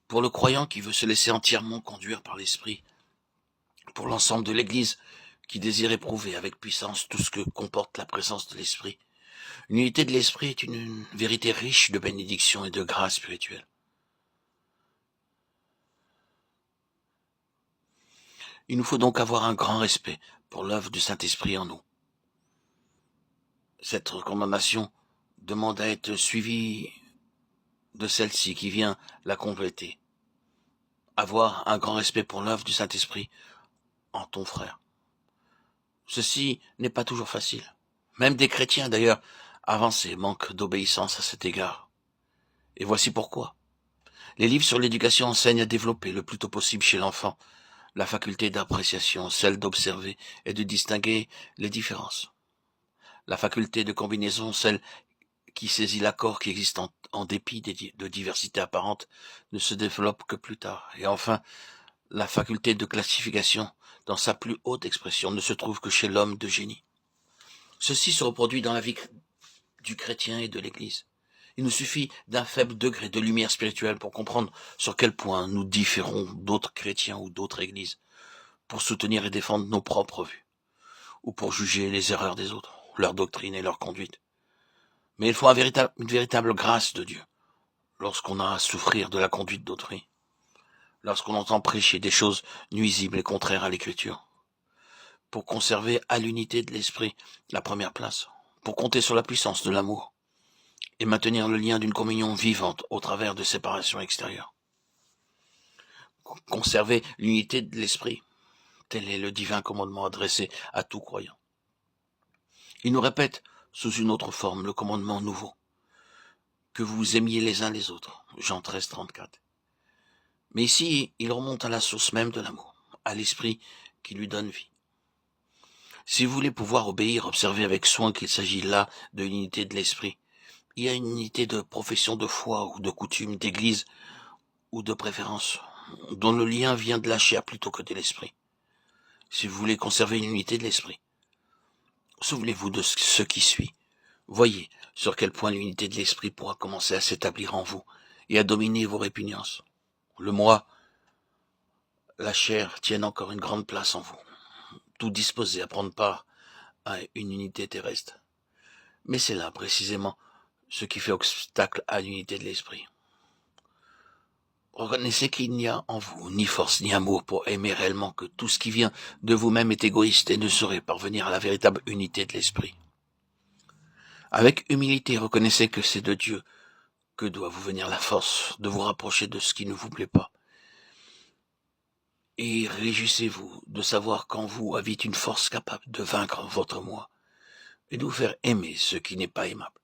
Pour le croyant qui veut se laisser entièrement conduire par l'Esprit, pour l'ensemble de l'Église qui désire éprouver avec puissance tout ce que comporte la présence de l'Esprit, l'unité de l'Esprit est une vérité riche de bénédictions et de grâce spirituelle. Il nous faut donc avoir un grand respect pour l'œuvre du Saint-Esprit en nous. Cette recommandation demande à être suivie de celle-ci qui vient la compléter. Avoir un grand respect pour l'œuvre du Saint-Esprit en ton frère. Ceci n'est pas toujours facile. Même des chrétiens d'ailleurs avancés manquent d'obéissance à cet égard. Et voici pourquoi. Les livres sur l'éducation enseignent à développer le plus tôt possible chez l'enfant la faculté d'appréciation, celle d'observer et de distinguer les différences. La faculté de combinaison, celle qui saisit l'accord qui existe en dépit de diversité apparente, ne se développe que plus tard. Et enfin, la faculté de classification, dans sa plus haute expression, ne se trouve que chez l'homme de génie. Ceci se reproduit dans la vie du chrétien et de l'Église. Il nous suffit d'un faible degré de lumière spirituelle pour comprendre sur quel point nous différons d'autres chrétiens ou d'autres églises, pour soutenir et défendre nos propres vues, ou pour juger les erreurs des autres, leur doctrine et leur conduite. Mais il faut une véritable grâce de Dieu lorsqu'on a à souffrir de la conduite d'autrui, lorsqu'on entend prêcher des choses nuisibles et contraires à l'Écriture, pour conserver à l'unité de l'Esprit la première place, pour compter sur la puissance de l'amour, et maintenir le lien d'une communion vivante au travers de séparations extérieures. Conserver l'unité de l'Esprit, tel est le divin commandement adressé à tout croyant. Il nous répète, sous une autre forme, le commandement nouveau, que vous aimiez les uns les autres, Jean 13, 34. Mais ici, il remonte à la source même de l'amour, à l'Esprit qui lui donne vie. Si vous voulez pouvoir obéir, observez avec soin qu'il s'agit là de l'unité de l'Esprit. Il y a une unité de profession de foi ou de coutume, d'église ou de préférence, dont le lien vient de la chair plutôt que de l'esprit. Si vous voulez conserver une unité de l'esprit, souvenez-vous de ce qui suit. Voyez sur quel point l'unité de l'esprit pourra commencer à s'établir en vous et à dominer vos répugnances. Le moi, la chair tiennent encore une grande place en vous, tout disposé à prendre part à une unité terrestre. Mais c'est là, précisément, ce qui fait obstacle à l'unité de l'esprit. Reconnaissez qu'il n'y a en vous ni force ni amour pour aimer réellement, que tout ce qui vient de vous-même est égoïste et ne saurait parvenir à la véritable unité de l'esprit. Avec humilité, reconnaissez que c'est de Dieu que doit vous venir la force de vous rapprocher de ce qui ne vous plaît pas. Et réjouissez-vous de savoir qu'en vous habite une force capable de vaincre votre moi et de vous faire aimer ce qui n'est pas aimable.